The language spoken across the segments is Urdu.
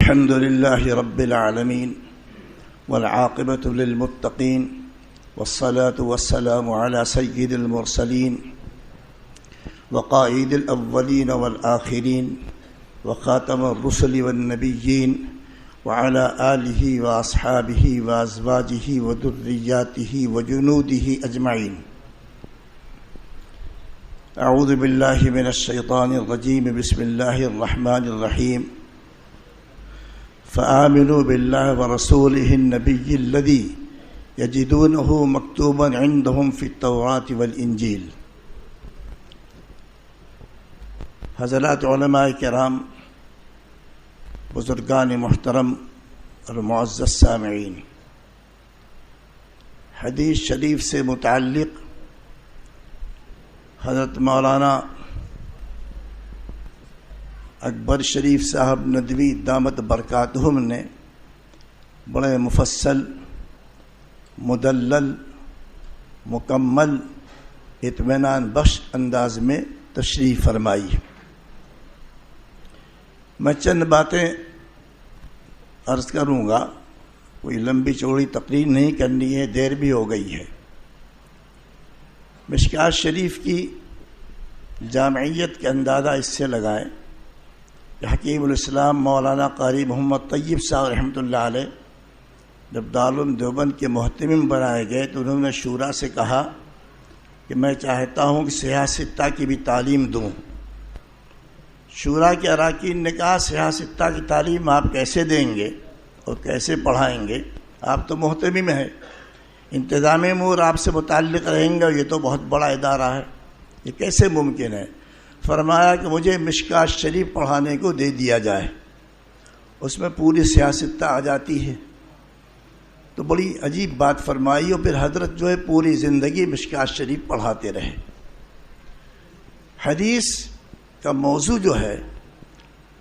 الحمد لله رب العالمين والعاقبة للمتقين والصلاة والسلام على سيد المرسلين وقائد الأولين والآخرين وخاتم الرسل والنبيين وعلى آله وأصحابه وأزواجه وذرياته وجنوده أجمعين. أعوذ بالله من الشيطان الرجيم. بسم الله الرحمن الرحيم. فآمنوا بالله ورسوله النبي الذي يجدونه مكتوبا عندهم في التوراة والإنجيل. حضرات علماء کرام، بزرگان محترم اور معزز سامعین، حدیث شریف سے متعلق حضرت مولانا اکبر شریف صاحب ندوی دامت برکاتہم نے بڑے مفصل، مدلل، مکمل، اطمینان بخش انداز میں تشریح فرمائی. میں چند باتیں عرض کروں گا، کوئی لمبی چوڑی تقریر نہیں کرنی ہے، دیر بھی ہو گئی ہے. مشکوٰۃ شریف کی جامعیت کا اندازہ اس سے لگائیں کہ حکیم الاسلام مولانا قاری محمد طیب صاحب رحمۃ اللہ علیہ جب دارالعلوم دیوبند کے محتمم بنائے گئے تو انہوں نے شورا سے کہا کہ میں چاہتا ہوں کہ صحاح ستہ کی بھی تعلیم دوں. شورا کے اراکین نے کہا صحاح ستہ کی تعلیم آپ کیسے دیں گے اور کیسے پڑھائیں گے؟ آپ تو محتمم ہیں، انتظامی امور آپ سے متعلق رہیں گے اور یہ تو بہت بڑا ادارہ ہے، یہ کیسے ممکن ہے؟ فرمایا کہ مجھے مشکوٰۃ شریف پڑھانے کو دے دیا جائے، اس میں پوری صحاح ستہ آ جاتی ہے. تو بڑی عجیب بات فرمائی اور پھر حضرت جو ہے پوری زندگی مشکوٰۃ شریف پڑھاتے رہے. حدیث کا موضوع جو ہے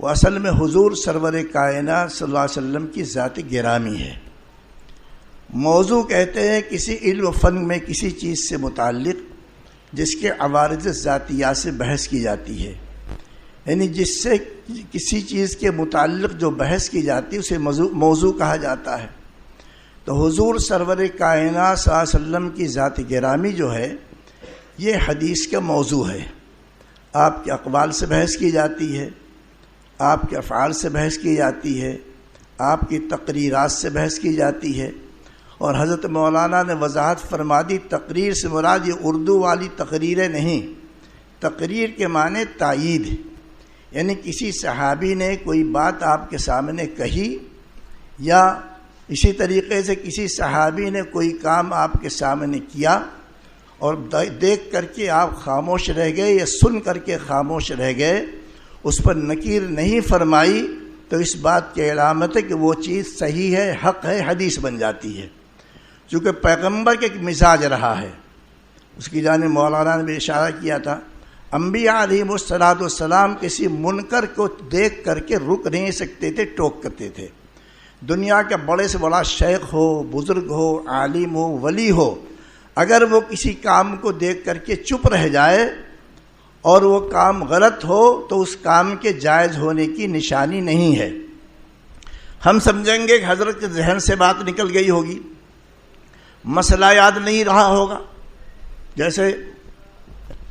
وہ اصل میں حضور سرور کائنات صلی اللہ علیہ وسلم کی ذات گرامی ہے. موضوع کہتے ہیں کسی علم و فن میں کسی چیز سے متعلق جس کے عوارض ذاتیات سے بحث کی جاتی ہے، یعنی جس سے کسی چیز کے متعلق جو بحث کی جاتی ہے اسے موضوع کہا جاتا ہے. تو حضور سرور کائنات صلی اللہ علیہ وسلم کی ذات گرامی جو ہے یہ حدیث کا موضوع ہے. آپ کے اقوال سے بحث کی جاتی ہے، آپ کے افعال سے بحث کی جاتی ہے، آپ کی تقریرات سے بحث کی جاتی ہے. اور حضرت مولانا نے وضاحت فرما دی تقریر سے مراد یہ اردو والی تقریریں نہیں، تقریر کے معنی تائید، یعنی کسی صحابی نے کوئی بات آپ کے سامنے کہی یا اسی طریقے سے کسی صحابی نے کوئی کام آپ کے سامنے کیا اور دیکھ کر کے آپ خاموش رہ گئے یا سن کر کے خاموش رہ گئے، اس پر نکیر نہیں فرمائی، تو اس بات کی علامت ہے کہ وہ چیز صحیح ہے، حق ہے، حدیث بن جاتی ہے. چونکہ پیغمبر کے ایک مزاج رہا ہے، اس کی جانب مولانا نے بھی اشارہ کیا تھا. انبیاء علیہم السلام کسی منکر کو دیکھ کر کے رک نہیں سکتے تھے، ٹوک کرتے تھے. دنیا کا بڑے سے بڑا شیخ ہو، بزرگ ہو، عالم ہو، ولی ہو، اگر وہ کسی کام کو دیکھ کر کے چپ رہ جائے اور وہ کام غلط ہو تو اس کام کے جائز ہونے کی نشانی نہیں ہے. ہم سمجھیں گے کہ حضرت کے ذہن سے بات نکل گئی ہوگی، مسئلہ یاد نہیں رہا ہوگا. جیسے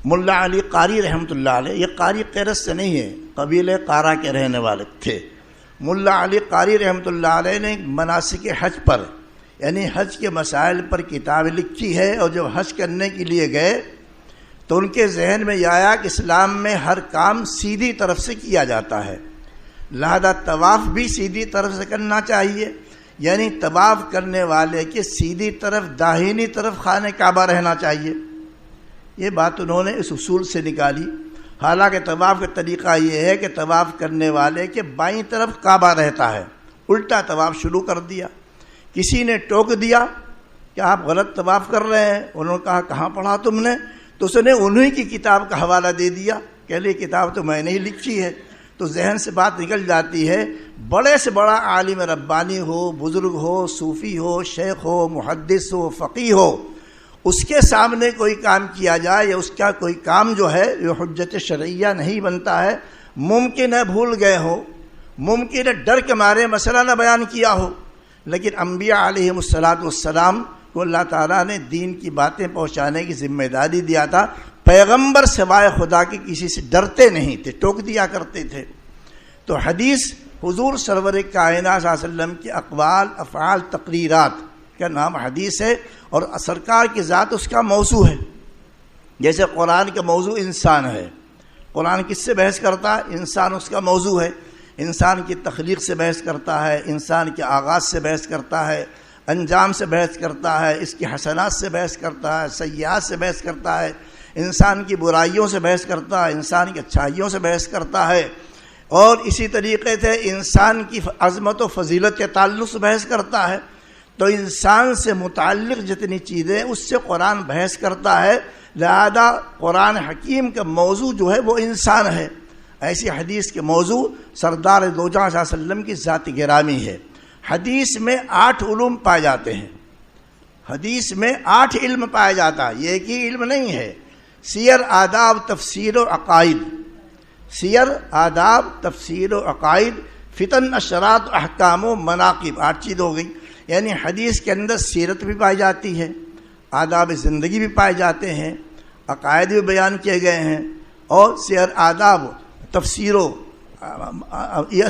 ملا علی قاری رحمۃ اللہ علیہ، یہ قاری قیرت سے نہیں ہے، قبیلہ قارا کے رہنے والے تھے. ملا علی قاری رحمۃ اللہ علیہ نے مناسک حج پر، یعنی حج کے مسائل پر کتاب لکھی ہے. اور جب حج کرنے کے لیے گئے تو ان کے ذہن میں یہ آیا کہ اسلام میں ہر کام سیدھی طرف سے کیا جاتا ہے، لہذا طواف بھی سیدھی طرف سے کرنا چاہیے، یعنی طواف کرنے والے کے سیدھی طرف داہنی طرف خانہ کعبہ رہنا چاہیے. یہ بات انہوں نے اس اصول سے نکالی. حالانکہ طواف کا طریقہ یہ ہے کہ طواف کرنے والے کے بائیں طرف کعبہ رہتا ہے، الٹا طواف شروع کر دیا. کسی نے ٹوک دیا کہ آپ غلط طواف کر رہے ہیں. انہوں نے کہا کہاں پڑھا تم نے؟ تو اس نے انہی کی کتاب کا حوالہ دے دیا کہ یہ کتاب تو میں نے ہی لکھی ہے. تو ذہن سے بات نکل جاتی ہے. بڑے سے بڑا عالم ربانی ہو، بزرگ ہو، صوفی ہو، شیخ ہو، محدث ہو، فقیہ ہو، اس کے سامنے کوئی کام کیا جائے یا اس کا کوئی کام جو ہے جو حجت شرعیہ نہیں بنتا ہے، ممکن ہے بھول گئے ہو، ممکن ہے ڈر کے مارے مسئلہ نہ بیان کیا ہو، لیکن انبیاء علیہم السلام کو اللہ تعالیٰ نے دین کی باتیں پہنچانے کی ذمہ داری دیا تھا۔ پیغمبر سوائے خدا کے کسی سے ڈرتے نہیں تھے، ٹوک دیا کرتے تھے۔ تو حدیث حضور سرور کائنات صلی اللہ علیہ وسلم کے اقوال، افعال، تقریرات کا نام حدیث ہے، اور سرکار کی ذات اس کا موضوع ہے۔ جیسے قرآن کا موضوع انسان ہے، قرآن کس سے بحث کرتا ہے؟ انسان اس کا موضوع ہے۔ انسان کی تخلیق سے بحث کرتا ہے، انسان کے آغاز سے بحث کرتا ہے، انجام سے بحث کرتا ہے، اس کی حسنات سے بحث کرتا ہے، سیئات سے بحث کرتا ہے، انسان کی برائیوں سے بحث کرتا ہے، انسان کی اچھائیوں سے بحث کرتا ہے، اور اسی طریقے سے انسان کی عظمت و فضیلت کے تعلق سے بحث کرتا ہے۔ تو انسان سے متعلق جتنی چیزیں اس سے قرآن بحث کرتا ہے، لہذا قرآن حکیم کا موضوع جو ہے وہ انسان ہے۔ ایسی حدیث کے موضوع سردار دو جہاں صلی اللہ علیہ وسلم کی ذات گرامی ہے۔ حدیث میں 8 علوم پائے جاتے ہیں، حدیث میں 8 علم پایا جاتا ہے، یہ ایک ہی علم نہیں ہے۔ سیر، آداب، تفسیر و عقائد، سیر، آداب، تفسیر و عقائد، فتن، اشرات، احکام و مناقب، 8 چیز ہو گئی۔ یعنی حدیث کے اندر سیرت بھی پائی جاتی ہے، آداب زندگی بھی پائے جاتے ہیں، عقائد بھی بیان کیے گئے ہیں، اور سیر، آداب، تفسیر و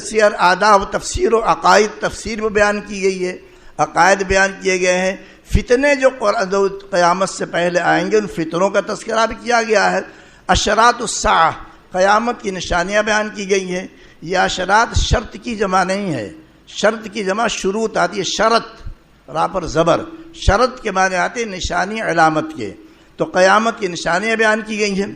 سیر، آداب، تفسیر و عقائد، تفسیر بھی بیان کی گئی ہے، عقائد بیان کیے گئے ہیں۔ فتنے جو قیامت سے پہلے آئیں گے ان فتنوں کا تذکرہ بھی کیا گیا ہے۔ اشراط الساعہ، قیامت کی نشانیاں بیان کی گئی ہیں۔ یہ اشراط شرط کی جمع نہیں ہے، شرط کی جمع شروط آتی ہے، شرط، را پر زبر، شرط کے معنی آتے ہیں نشانی، علامت کے۔ تو قیامت کی نشانیاں بیان کی گئی ہیں۔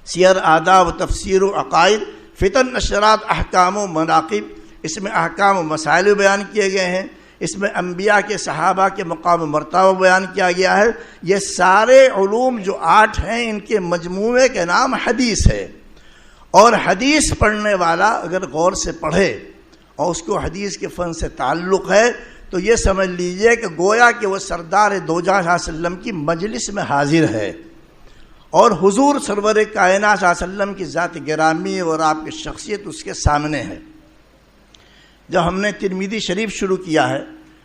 سیر، آداب، تفسیر و عقائد، فتن، اشرات، احکام و مناقب، اس میں احکام و مسائل بیان کیے گئے ہیں، اس میں انبیاء کے، صحابہ کے مقام و مرتبہ بیان کیا گیا ہے۔ یہ سارے علوم جو 8 ہیں ان کے مجموعے کے نام حدیث ہے۔ اور حدیث پڑھنے والا اگر غور سے پڑھے اور اس کو حدیث کے فن سے تعلق ہے تو یہ سمجھ لیجئے کہ گویا کہ وہ سردار دو جہاں صلی اللہ علیہ وسلم کی مجلس میں حاضر ہے، اور حضور سرور کائنات صلی اللہ علیہ وسلم کی ذات گرامی اور آپ کی شخصیت اس کے سامنے ہے۔ جب ہم نے ترمذی شریف شروع کیا ہے،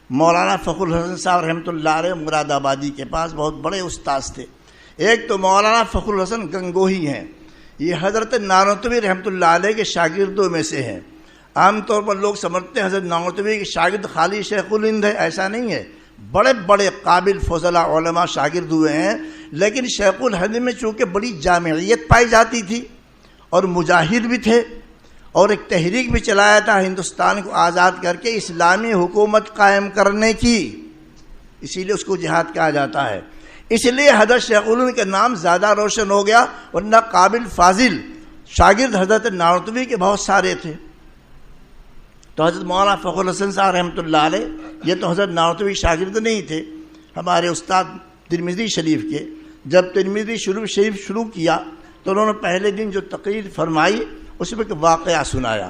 مولانا فخر الحسن صاحب رحمۃ اللہ علیہ مراد آبادی کے پاس بہت بڑے استاذ تھے۔ ایک تو مولانا فخر الحسن گنگوہی ہیں، یہ حضرت نانوتوی رحمۃ اللہ علیہ کے شاگردوں میں سے ہیں۔ عام طور پر لوگ سمجھتے ہیں حضرت نانوتوی کے شاگرد خالی شیخ الہند ہے، ایسا نہیں ہے، بڑے بڑے قابل فضلاء علماء شاگرد ہوئے ہیں، لیکن شیخ الہند میں چونکہ بڑی جامعیت پائی جاتی تھی اور مجاہد بھی تھے، اور ایک تحریک بھی چلایا تھا ہندوستان کو آزاد کر کے اسلامی حکومت قائم کرنے کی، اسی لیے اس کو جہاد کہا جاتا ہے۔ اس لیے حضرت شیخ الہند کا نام زیادہ روشن ہو گیا، ورنہ قابل فاضل شاگرد حضرت نانوتوی کے بہت سارے تھے۔ تو حضرت مولانا فخر الحسن صاحب رحمۃ اللہ علیہ یہ تو حضرت نانوتوی شاگرد نہیں تھے، ہمارے استاد ترمذی شریف کے۔ جب ترمذی شریف شروع کیا تو انہوں نے پہلے دن جو تقریر فرمائی اس میں ایک واقعہ سنایا۔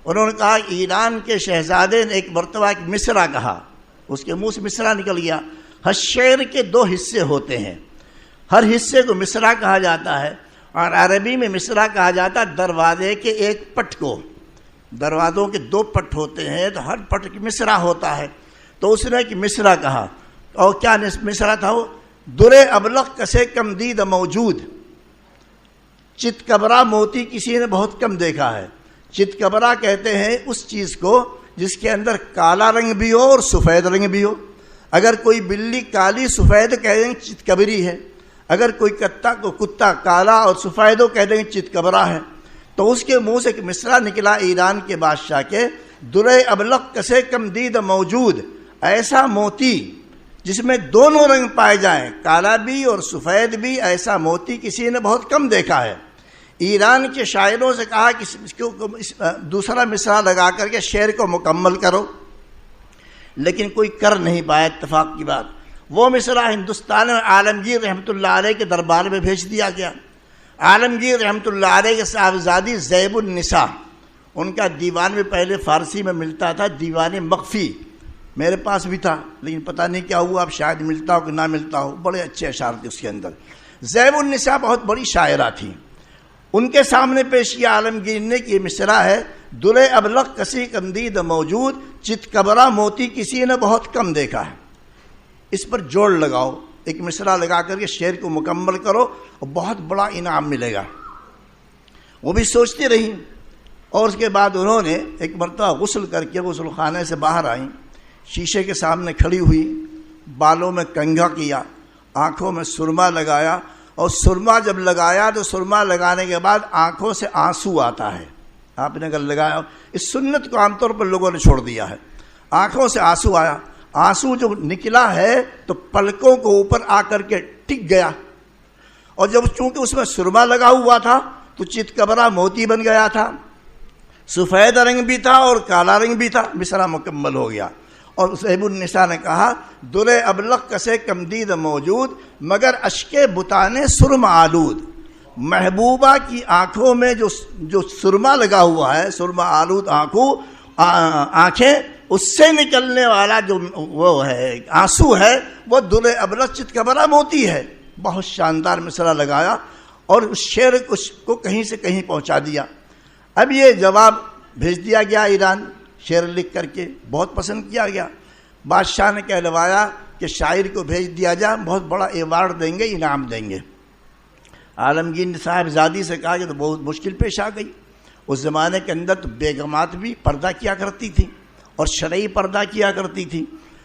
انہوں نے کہا ایران کے شہزادے نے ایک مرتبہ ایک مصرع کہا، اس کے منہ سے مصرع نکل گیا۔ ہر شعر کے 2 حصے ہوتے ہیں، ہر حصے کو مصرع کہا جاتا ہے، اور عربی میں مصرع کہا جاتا ہے دروازے کے ایک پٹ کو۔ دروازوں کے 2 پٹ ہوتے ہیں تو ہر پٹ کی مصرع ہوتا ہے۔ تو اس نے ایک مصرع کہا، اور کیا مصرع تھا وہ؟ در ابلغ کسے کم دید موجود، چت کبرا موتی کسی نے بہت کم دیکھا ہے۔ چت کبرا کہتے ہیں اس چیز کو جس کے اندر کالا رنگ بھی ہو اور سفید رنگ بھی ہو۔ اگر کوئی بلی کالی سفید کہہ دیں گے چت کبری ہے، اگر کوئی کتا کالا اور سفید ہو کہہ دیں گے چت کبرا ہے۔ تو اس کے منہ سے ایک مصرع نکلا ایران کے بادشاہ کے، در ابلغ کسے کم دید موجود، ایسا موتی جس میں دونوں رنگ پائے جائیں، کالا بھی اور سفید بھی، ایسا موتی کسی نے بہت کم دیکھا ہے۔ ایران کے شاعروں سے کہا کہ دوسرا مصرع لگا کر کے شعر کو مکمل کرو، لیکن کوئی کر نہیں پایا۔ اتفاق کی بات، وہ مصرع ہندوستان میں عالمگیر رحمۃ اللہ علیہ کے دربار میں بھیج دیا گیا۔ عالمگیر رحمۃ اللہ علیہ کے صاحبزادی زیب النساء، ان کا دیوان بھی پہلے فارسی میں ملتا تھا، دیوان مخفی، میرے پاس بھی تھا لیکن پتہ نہیں کیا ہوا، اب شاید ملتا ہو کہ نہ ملتا ہو، بڑے اچھے اشعار تھے اس کے اندر۔ زیب النساء بہت بڑی شاعرہ تھیں، ان کے سامنے پیش کیا عالمگیر نے کہ یہ مصرع ہے، دلے ابلغ کسی کمدید موجود، چت کبرا موتی کسی نے بہت کم دیکھا ہے۔ اس پر جوڑ لگاؤ، ایک مصرع لگا کر کے شعر کو مکمل کرو اور بہت بڑا انعام ملے گا۔ وہ بھی سوچتی رہی، اور اس کے بعد انہوں نے ایک مرتبہ غسل کر کے غسل خانے سے باہر آئیں، شیشے کے سامنے کھڑی ہوئی، بالوں میں کنگھا کیا، آنکھوں میں سرما لگایا، اور سرما جب لگایا تو سرما لگانے کے بعد آنکھوں سے آنسو آتا ہے۔ آپ نے اگر لگایا، اس سنت کو عام طور پر لوگوں نے چھوڑ دیا ہے۔ آنکھوں سے آنسو آیا، آنسو جو نکلا ہے تو پلکوں کو اوپر آ کر کے ٹک گیا، اور جب چونکہ اس میں سرما لگا ہوا تھا تو چت کبرا موتی بن گیا تھا، سفید رنگ بھی تھا اور کالا رنگ بھی تھا، مصرع مکمل ہو گیا۔ اور صاحب النساء نے کہا دلے ابلغ کسے کمدید موجود، مگر اشک بتانے سرما آلود، محبوبہ کی آنکھوں میں جو سرما لگا ہوا ہے، سرما آلود آنکھیں، اس سے نکلنے والا جو وہ ہے آنسو ہے، وہ دلے ابلغ چت کبرا موتی ہے۔ بہت شاندار مصرع لگایا اور اس شعر کو کہیں سے کہیں پہنچا دیا۔ اب یہ جواب بھیج دیا گیا ایران، شعر لکھ کر کے بہت پسند کیا گیا۔ بادشاہ نے کہلوایا کہ شاعر کو بھیج دیا جائے، بہت بڑا ایوارڈ دیں گے، انعام دیں گے۔ عالمگیر نے صاحبزادی سے کہا کہ تو بہت مشکل پیش آ گئی۔ اس زمانے کے اندر تو بیگمات بھی پردہ کیا کرتی تھیں اور شرعی پردہ کیا کرتی تھیں،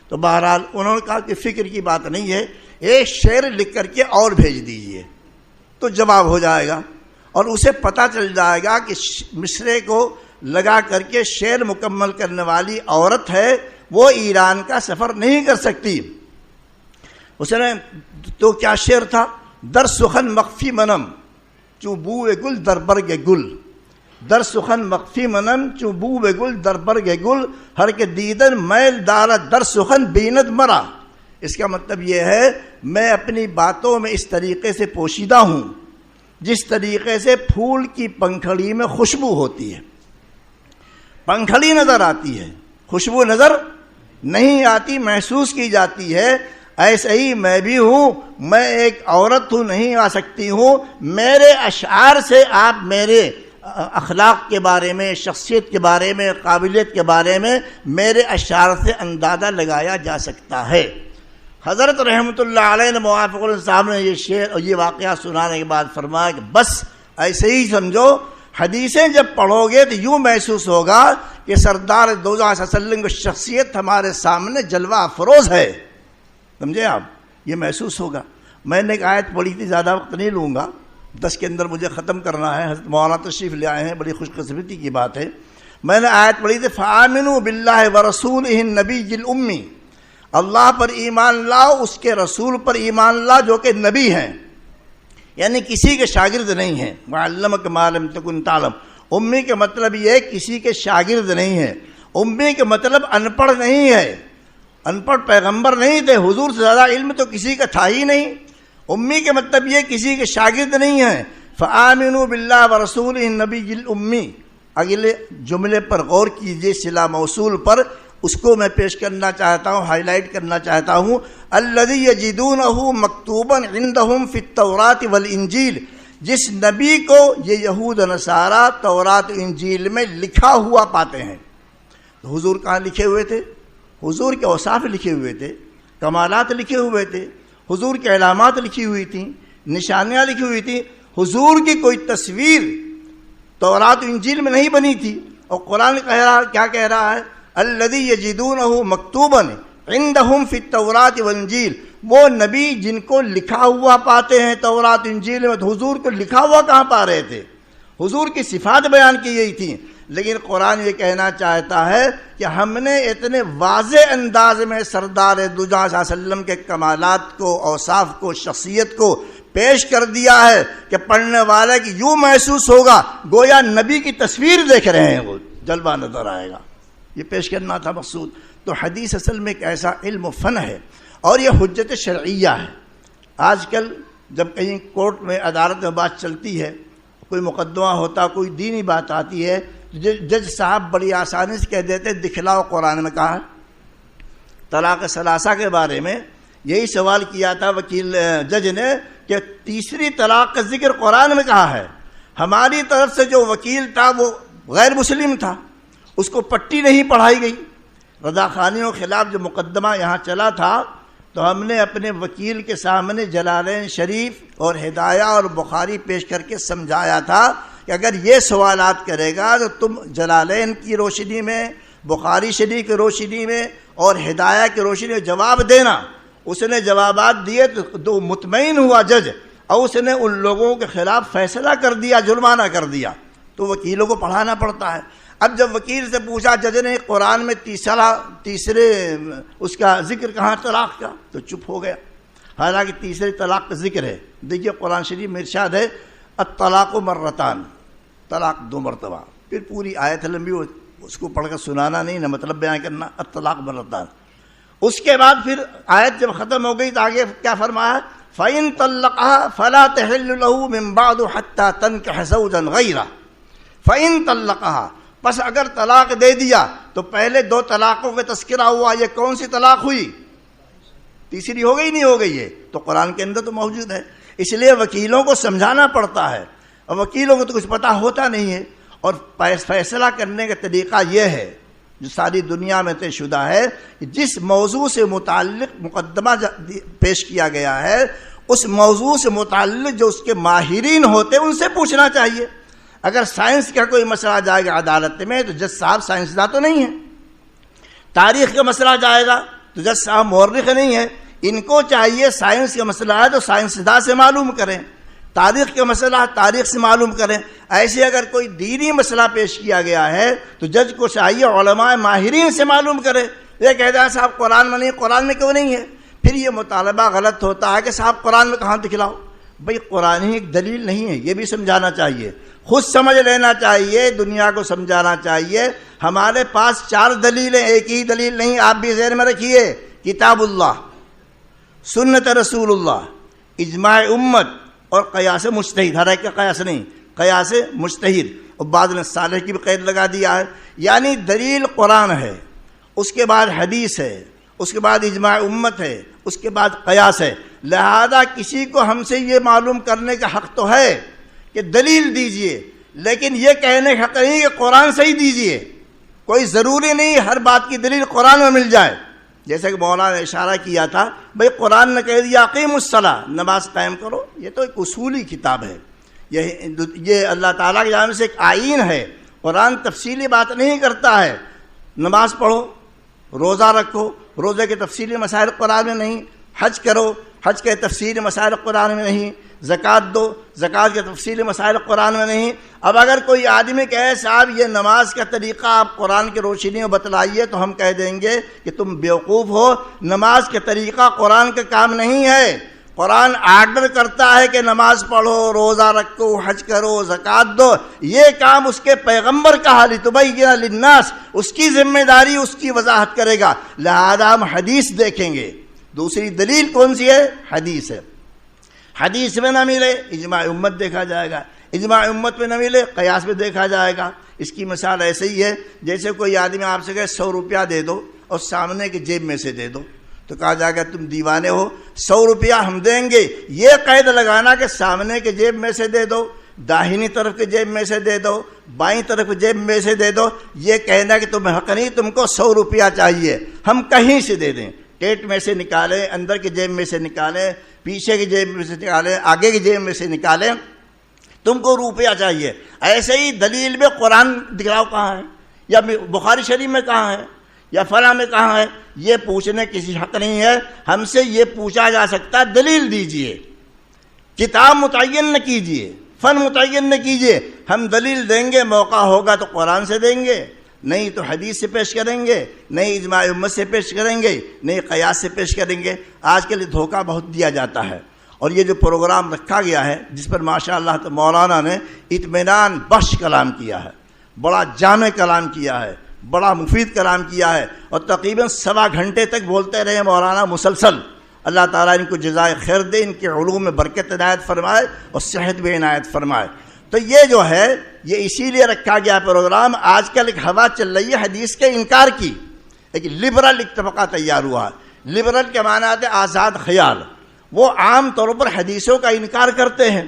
تو بہرحال انہوں نے کہا کہ فکر کی بات نہیں ہے، ایک شعر لکھ کر کے اور بھیج دیجئے تو جواب ہو جائے گا، اور اسے پتہ چل جائے گا کہ مصرعے کو لگا کر کے شعر مکمل کرنے والی عورت ہے، وہ ایران کا سفر نہیں کر سکتی۔ اس نے تو کیا شعر تھا، در سخن مخفی منم چوں بوئے گل در برگ گل، در سخن مخفی منم چوں بوئے گل در برگ گل، ہر کے دیدن میل دارت در سخن بیند مرا۔ اس کا مطلب یہ ہے میں اپنی باتوں میں اس طریقے سے پوشیدہ ہوں جس طریقے سے پھول کی پنکھڑی میں خوشبو ہوتی ہے، پنکھڑی نظر آتی ہے، خوشبو نظر نہیں آتی، محسوس کی جاتی ہے، ایسے ہی میں بھی ہوں، میں ایک عورت ہوں، نہیں آ سکتی ہوں، میرے اشعار سے آپ میرے اخلاق کے بارے میں، شخصیت کے بارے میں، قابلیت کے بارے میں میرے اشعار سے اندازہ لگایا جا سکتا ہے۔ حضرت رحمۃ اللہ علیہ نے موافق اللہ صاحب نے یہ شعر اور یہ واقعہ سنانے کے بعد فرمایا کہ بس ایسے ہی سمجھو، حدیثیں جب پڑھو گے تو یوں محسوس ہوگا کہ سردار دو ہزار صلی اللہ علیہ وسلم کی شخصیت ہمارے سامنے جلوہ افروز ہے، سمجھے آپ، یہ محسوس ہوگا۔ میں نے ایک آیت پڑھی تھی، زیادہ وقت نہیں لوں گا، 10 کے اندر مجھے ختم کرنا ہے، حضرت مولانا تشریف لے آئے ہیں، بڑی خوش قسمتی کی بات ہے۔ میں نے آیت پڑھی تھی فآمنوا باللہ ورسولہ النبی الامی، اللہ پر ایمان لاؤ، اس کے رسول پر ایمان لاؤ جو کہ نبی ہیں، یعنی کسی کے شاگرد نہیں ہیں۔ وعلمک ما لم تکن تعلم، امی کا مطلب یہ ہے کسی کے شاگرد نہیں ہے، امی کا مطلب ان پڑھ نہیں ہے، ان پڑھ پیغمبر نہیں تھے، حضور سے زیادہ علم تو کسی کا تھا ہی نہیں، امی کے مطلب یہ کسی کے شاگرد نہیں ہیں۔ فآمنوا باللہ ورسولہ النبی الامی، اگلے جملے پر غور کیجئے، صلہ موصول پر، اس کو میں پیش کرنا چاہتا ہوں، ہائی لائٹ کرنا چاہتا ہوں۔ الذی یجدونہ مکتوبا عندہم فی التوراۃ والانجیل، جس نبی کو یہ یہود نصارہ تورات و انجیل میں لکھا ہوا پاتے ہیں۔ تو حضور کہاں لکھے ہوئے تھے؟ حضور کے اوصاف لکھے ہوئے تھے، کمالات لکھے ہوئے تھے، حضور کے علامات لکھی ہوئی تھیں، نشانیاں لکھی ہوئی تھیں، حضور کی کوئی تصویر تورات و انجیل میں نہیں بنی تھی۔ اور قرآن کیا کہہ رہا ہے؟ الذی یجدونہ مکتوبا عندہم فی التوراۃ والانجیل، وہ نبی جن کو لکھا ہوا پاتے ہیں تورات انجیل میں۔ تو حضور کو لکھا ہوا کہاں پا رہے تھے؟ حضور کی صفات بیان کی گئی تھیں، لیکن قرآن یہ کہنا چاہتا ہے کہ ہم نے اتنے واضح انداز میں سردار دو جہاں صلی اللہ علیہ وسلم کے کمالات کو، اوصاف کو، شخصیت کو پیش کر دیا ہے کہ پڑھنے والے کی یوں محسوس ہوگا گویا نبی کی تصویر دیکھ رہے ہیں، وہ جلوہ نظر آئے گا۔ یہ پیش کرنا تھا مقصود۔ تو حدیث اصل میں ایک ایسا علم و فن ہے، اور یہ حجت شرعیہ ہے۔ آج کل جب کہیں کورٹ میں، عدالت میں بات چلتی ہے، کوئی مقدمہ ہوتا، کوئی دینی بات آتی ہے، جج صاحب بڑی آسانی سے کہہ دیتے دکھلاؤ قرآن میں کہا ہے۔ طلاق ثلاثہ کے بارے میں یہی سوال کیا تھا وکیل جج نے کہ تیسری طلاق کا ذکر قرآن میں کہا ہے، ہماری طرف سے جو وکیل تھا وہ غیر مسلم تھا، اس کو پٹی نہیں پڑھائی گئی۔ رضا خانیوں کے خلاف جو مقدمہ یہاں چلا تھا تو ہم نے اپنے وکیل کے سامنے جلالین شریف اور ہدایہ اور بخاری پیش کر کے سمجھایا تھا کہ اگر یہ سوالات کرے گا تو تم جلالین کی روشنی میں، بخاری شریف کی روشنی میں اور ہدایہ کی روشنی میں جواب دینا۔ اس نے جوابات دیے تو مطمئن ہوا جج، اور اس نے ان لوگوں کے خلاف فیصلہ کر دیا، جرمانہ کر دیا۔ تو وکیلوں کو پڑھانا پڑتا ہے۔ اب جب وکیل سے پوچھا جج نے قرآن میں تیسرے اس کا ذکر کہاں طلاق کا، تو چپ ہو گیا، حالانکہ تیسرے طلاق کا ذکر ہے۔ دیکھیے قرآن شریف میں ارشاد ہے الطلاق مرتان، طلاق 2 مرتبہ، پھر پوری آیت لمبی اس کو پڑھ کر سنانا نہیں نہ مطلب بیان کرنا، الطلاق مرتان۔ اس کے بعد پھر آیت جب ختم ہو گئی تو آگے کیا فرمایا؟ فَإِن طَلَّقَهَا فَلَا تَحِلُّ لَهُ مِن بَعْدُ حَتَّى تَنكِحَ زَوْجًا غَيْرَهُ فَإِن طَلَّقَهَا، بس اگر طلاق دے دیا تو پہلے 2 طلاقوں کا تذکرہ ہوا، یہ کون سی طلاق ہوئی؟ تیسری ہو گئی نہیں ہو گئی؟ ہے تو قرآن کے اندر تو موجود ہے۔ اس لیے وکیلوں کو سمجھانا پڑتا ہے، اور وکیلوں کو تو کچھ پتہ ہوتا نہیں ہے، اور فیصلہ کرنے کا طریقہ یہ ہے جو ساری دنیا میں طے شدہ ہے کہ جس موضوع سے متعلق مقدمہ پیش کیا گیا ہے اس موضوع سے متعلق جو اس کے ماہرین ہوتے ہیں ان سے پوچھنا چاہیے۔ اگر سائنس کا کوئی مسئلہ جائے گا عدالت میں تو جج صاحب سائنسداں تو نہیں ہیں، تاریخ کا مسئلہ جائے گا تو جج صاحب مورخ نہیں ہے، ان کو چاہیے سائنس کا مسئلہ ہے تو سائنسداں سے معلوم کریں، تاریخ کا مسئلہ تاریخ سے معلوم کریں۔ ایسے اگر کوئی دینی مسئلہ پیش کیا گیا ہے تو جج کو چاہیے علماء ماہرین سے معلوم کرے۔ یہ کہتا ہے صاحب قرآن میں نہیں، قرآن میں کیوں نہیں ہے؟ پھر یہ مطالبہ غلط ہوتا ہے کہ صاحب قرآن میں کہاں دکھلاؤ۔ بھئی قرآن ہی ایک دلیل نہیں ہے، یہ بھی سمجھانا چاہیے، خود سمجھ لینا چاہیے، دنیا کو سمجھانا چاہیے۔ ہمارے پاس 4 دلیلیں، ایک ہی دلیل نہیں، آپ بھی ذہن میں رکھیے، کتاب اللہ، سنت رسول اللہ، اجماع امت اور قیاس مجتہد۔ ہر ایک کا قیاس نہیں، قیاس مجتہد، اور بعض نے صالح کی بھی قید لگا دیا ہے۔ یعنی دلیل قرآن ہے، اس کے بعد حدیث ہے، اس کے بعد اجماع امت ہے، اس کے بعد قیاس ہے۔ لہذا کسی کو ہم سے یہ معلوم کرنے کا حق تو ہے کہ دلیل دیجئے، لیکن یہ کہنے کا حق نہیں کہ قرآن سے ہی دیجئے۔ کوئی ضروری نہیں ہر بات کی دلیل قرآن میں مل جائے، جیسے کہ مولانا نے اشارہ کیا تھا، بھئی قرآن نے کہہ دیا اقیموا الصلاۃ، نماز قائم کرو، یہ تو ایک اصولی کتاب ہے، یہ اللہ تعالیٰ کی جانب سے ایک آئین ہے۔ قرآن تفصیلی بات نہیں کرتا ہے، نماز پڑھو، روزہ رکھو، روزے کے تفصیلی مسائل قرآن میں نہیں، حج کرو، حج کے تفصیلی مسائل قرآن میں نہیں، زکوٰۃ دو، زکوٰۃ کے تفصیلی مسائل قرآن میں نہیں۔ اب اگر کوئی آدمی کہے صاحب یہ نماز کا طریقہ آپ قرآن کی روشنی میں بتلائیے، تو ہم کہہ دیں گے کہ تم بیوقوف ہو، نماز کا طریقہ قرآن کا کام نہیں ہے۔ قرآن آرڈر کرتا ہے کہ نماز پڑھو، روزہ رکھو، حج کرو، زکوٰۃ دو، یہ کام اس کے پیغمبر کا ہے، لتبین للناس، اس کی ذمہ داری، اس کی وضاحت کرے گا۔ لہذا ہم حدیث دیکھیں گے۔ دوسری دلیل کون سی ہے؟ حدیث ہے۔ حدیث میں نہ ملے اجماع امت دیکھا جائے گا، اجماع امت میں نہ ملے قیاس میں دیکھا جائے گا۔ اس کی مثال ایسے ہی ہے جیسے کوئی آدمی آپ سے کہے 100 روپیہ دے دو اور سامنے کی جیب میں سے دے دو، تو کہا جائے گا تم دیوانے ہو، 100 روپیہ ہم دیں گے، یہ قید لگانا کہ سامنے کے جیب میں سے دے دو، داہنی طرف کے جیب میں سے دے دو، بائیں طرف کے جیب میں سے دے دو، یہ کہنا کہ تمہیں حق نہیں، تم کو 100 روپیہ چاہیے، ہم کہیں سے دے دیں، ٹیٹ میں سے نکالیں، اندر کی جیب میں سے نکالیں، پیچھے کی جیب میں سے نکالیں، آگے کی جیب میں سے نکالیں، تم کو روپیہ چاہیے۔ ایسے ہی دلیل میں قرآن دکھلاؤ کہاں ہے، یا بخاری شریف میں کہاں ہے، یا فلاں میں کہاں ہے، یہ پوچھنے کسی حق نہیں ہے۔ ہم سے یہ پوچھا جا سکتا ہے دلیل دیجئے، کتاب متعین نہ کیجئے، فن متعین نہ کیجئے، ہم دلیل دیں گے، موقع ہوگا تو قرآن سے دیں گے، نہیں تو حدیث سے پیش کریں گے، نہیں اجماع امت سے پیش کریں گے، نہیں قیاس سے پیش کریں گے۔ آج کل دھوکہ بہت دیا جاتا ہے، اور یہ جو پروگرام رکھا گیا ہے جس پر ماشاءاللہ تو مولانا نے اطمینان بخش کلام کیا ہے، بڑا جامع کلام کیا ہے، بڑا مفید کلام کیا ہے، اور تقریباً 1.25 گھنٹے تک بولتے رہے مولانا مسلسل۔ اللہ تعالیٰ ان کو جزائے خیر دے، ان کے علوم میں برکت عنایت فرمائے اور صحت بھی عنایت فرمائے۔ تو یہ جو ہے یہ اسی لیے رکھا گیا پروگرام۔ آج کل ایک ہوا چل رہی ہے حدیث کے انکار کی، ایک لبرل ایک طبقہ تیار ہوا ہے۔ لبرل کے معنی آتے آزاد خیال، وہ عام طور پر حدیثوں کا انکار کرتے ہیں،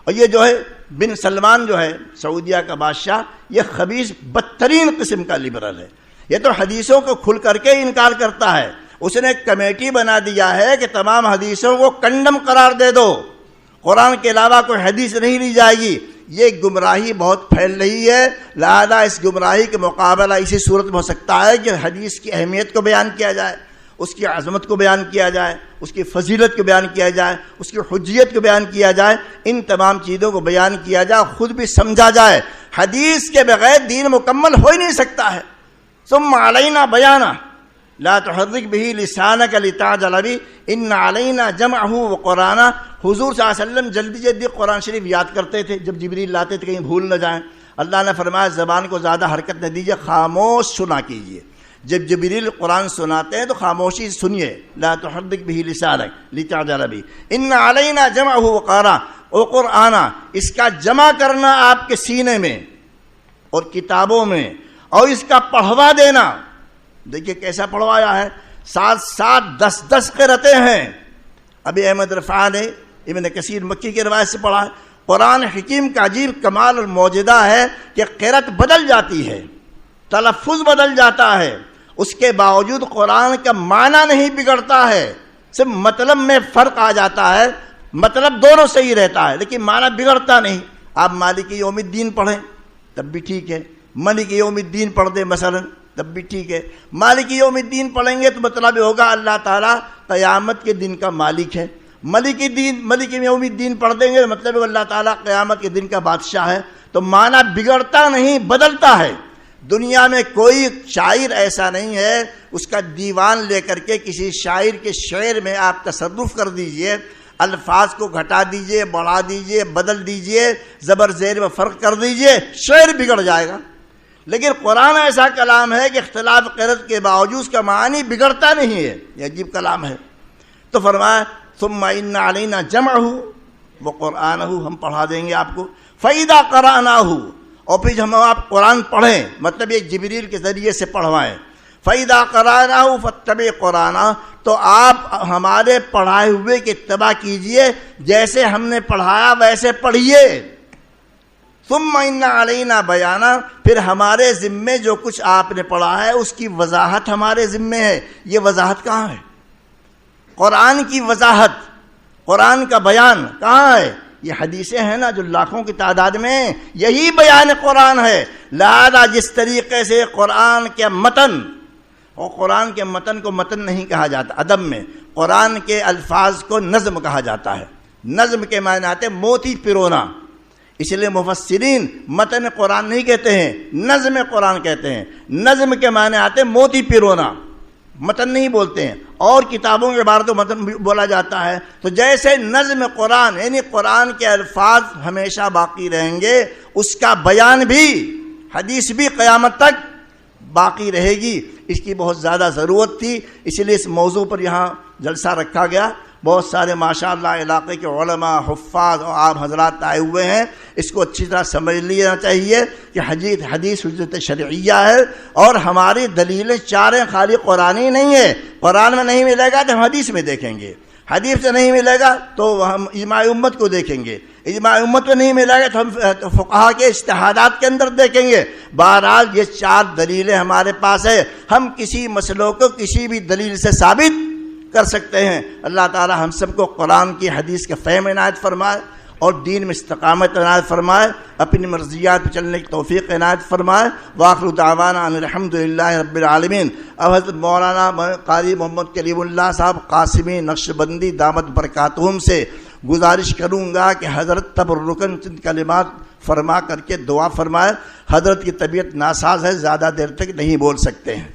اور یہ جو ہے بن سلمان جو ہے سعودیہ کا بادشاہ، یہ خبیث بدترین قسم کا لبرل ہے، یہ تو حدیثوں کو کھل کر کے انکار کرتا ہے۔ اس نے ایک کمیٹی بنا دیا ہے کہ تمام حدیثوں کو کنڈم قرار دے دو، قرآن کے علاوہ کوئی حدیث نہیں لی جائے گی۔ یہ گمراہی بہت پھیل رہی ہے، لہذا اس گمراہی کے مقابلہ اسی صورت میں ہو سکتا ہے کہ حدیث کی اہمیت کو بیان کیا جائے، اس کی عظمت کو بیان کیا جائے، اس کی فضیلت کو بیان کیا جائے، اس کی حجیت کو بیان کیا جائے، ان تمام چیزوں کو بیان کیا جائے، خود بھی سمجھا جائے۔ حدیث کے بغیر دین مکمل ہو ہی نہیں سکتا ہے۔ ثم علینا بیانہ لا تحرک به لسانک لتعجل به ان علینا جمعہ وقرآنہ۔ حضور صلی اللہ علیہ وسلم جلدی جلدی قرآن شریف یاد کرتے تھے جب جبریل لاتے تھے کہیں بھول نہ جائیں۔ اللہ نے فرمایا زبان کو زیادہ حرکت نہ دیجیے، خاموش سنا کیجیے۔ جب جبریل قرآن سناتے ہیں تو خاموشی سنیے، لا تحرک به لسانک لتعجل به ان علینا جمعہ وقرآنہ، اس کا جمع کرنا آپ کے سینے میں اور کتابوں میں، اور اس کا پڑھوا دینا۔ دیکھیے کیسا پڑھوایا ہے، 7 10 قرأتیں ہیں۔ ابھی احمد رفاع نے ابن کثیر مکی کی روایت سے پڑھا ہے۔ قرآن حکیم کا عجیب کمال اور معجزہ ہے کہ قرأت بدل جاتی ہے، تلفظ بدل جاتا ہے، اس کے باوجود قرآن کا معنی نہیں بگڑتا ہے، صرف مطلب میں فرق آ جاتا ہے، مطلب دونوں صحیح رہتا ہے لیکن معنی بگڑتا نہیں۔ آپ مالک یوم الدین پڑھیں تب بھی ٹھیک ہے، ملک یوم الدین پڑھ دیں مثلا تب بھی ٹھیک ہے۔ مالک یوم الدین پڑھیں گے تو مطلب ہوگا اللہ تعالیٰ قیامت کے دن کا مالک ہے، ملک یوم الدین پڑھ دیں گے مطلب اللہ تعالیٰ قیامت کے دن کا بادشاہ ہے، تو معنی بگڑتا نہیں بدلتا ہے۔ دنیا میں کوئی شاعر ایسا نہیں ہے اس کا دیوان لے کر کے کسی شاعر کے شعر میں آپ تصرف کر دیجئے، الفاظ کو گھٹا دیجئے، بڑھا دیجئے، بدل دیجئے، زبر زیر میں فرق کر دیجئے، شعر بگڑ جائے گا۔ لیکن قرآن ایسا کلام ہے کہ اختلاف قرأت کے باوجود اس کا معنی بگڑتا نہیں ہے، یہ عجیب کلام ہے۔ تو فرمایا ثم ان علینا جمعہ وقرآنہ، ہم پڑھا دیں گے آپ کو، فإذا قرأناہ، اور پھر ہم آپ قرآن پڑھیں مطلب یہ جبریل کے ذریعے سے پڑھوائیں، فإذا قرأناہ فاتبع قرآنہ، تو آپ ہمارے پڑھائے ہوئے کی اتباع کیجئے، جیسے ہم نے پڑھایا ویسے پڑھیے۔ ثم ان علینا بیانہ، پھر ہمارے ذمے جو کچھ آپ نے پڑھا ہے اس کی وضاحت ہمارے ذمے ہے۔ یہ وضاحت کہاں ہے؟ قرآن کی وضاحت، قرآن کا بیان کہاں ہے؟ یہ حدیثیں ہیں نا جو لاکھوں کی تعداد میں، یہی بیان قرآن ہے۔ لہذا جس طریقے سے قرآن کے متن، اور قرآن کے متن کو متن نہیں کہا جاتا ادب میں، قرآن کے الفاظ کو نظم کہا جاتا ہے۔ نظم کے معنی آتے ہیں موتی پرونا، اس لیے مفسرین متن قرآن نہیں کہتے ہیں، نظم قرآن کہتے ہیں۔ نظم کے معنی آتے ہیں موتی پرونا، متن نہیں بولتے ہیں، اور کتابوں کے بارے تو متن بولا جاتا ہے۔ تو جیسے نظم قرآن یعنی قرآن کے الفاظ ہمیشہ باقی رہیں گے، اس کا بیان بھی، حدیث بھی قیامت تک باقی رہے گی۔ اس کی بہت زیادہ ضرورت تھی، اس لیے اس موضوع پر یہاں جلسہ رکھا گیا۔ بہت سارے ماشاءاللہ علاقے کے علماء، حفاظ اور عام حضرات آئے ہوئے ہیں، اس کو اچھی طرح سمجھ لینا چاہیے کہ حدیث حجت شرعیہ ہے، اور ہماری دلیلیں چاریں خالی قرآنی نہیں ہے۔ قرآن میں نہیں ملے گا تو ہم حدیث میں دیکھیں گے، حدیث سے نہیں ملے گا تو ہم اجماع امت کو دیکھیں گے، اجماع امت میں نہیں ملے گا تو ہم فقہا کے اجتہادات کے اندر دیکھیں گے۔ بہرحال یہ 4 دلیلیں ہمارے پاس ہے، ہم کسی مسئلوں کو کسی بھی دلیل سے ثابت کر سکتے ہیں۔ اللہ تعالی ہم سب کو قرآن کی حدیث کے فہم عنایت فرمائے، اور دین میں استقامت عنایت فرمائے، اپنی مرضیات پہ چلنے کی توفیق عنایت فرمائے۔ وآخر دعوانا ان الحمدللہ رب العالمین۔ اب حضرت مولانا قاری محمد کلیم اللہ صاحب قاسمی نقشبندی دامت برکاتہم سے گزارش کروں گا کہ حضرت تبرکن چند کلمات فرما کر کے دعا فرمائے۔ حضرت کی طبیعت ناساز ہے، زیادہ دیر تک نہیں بول سکتے ہیں۔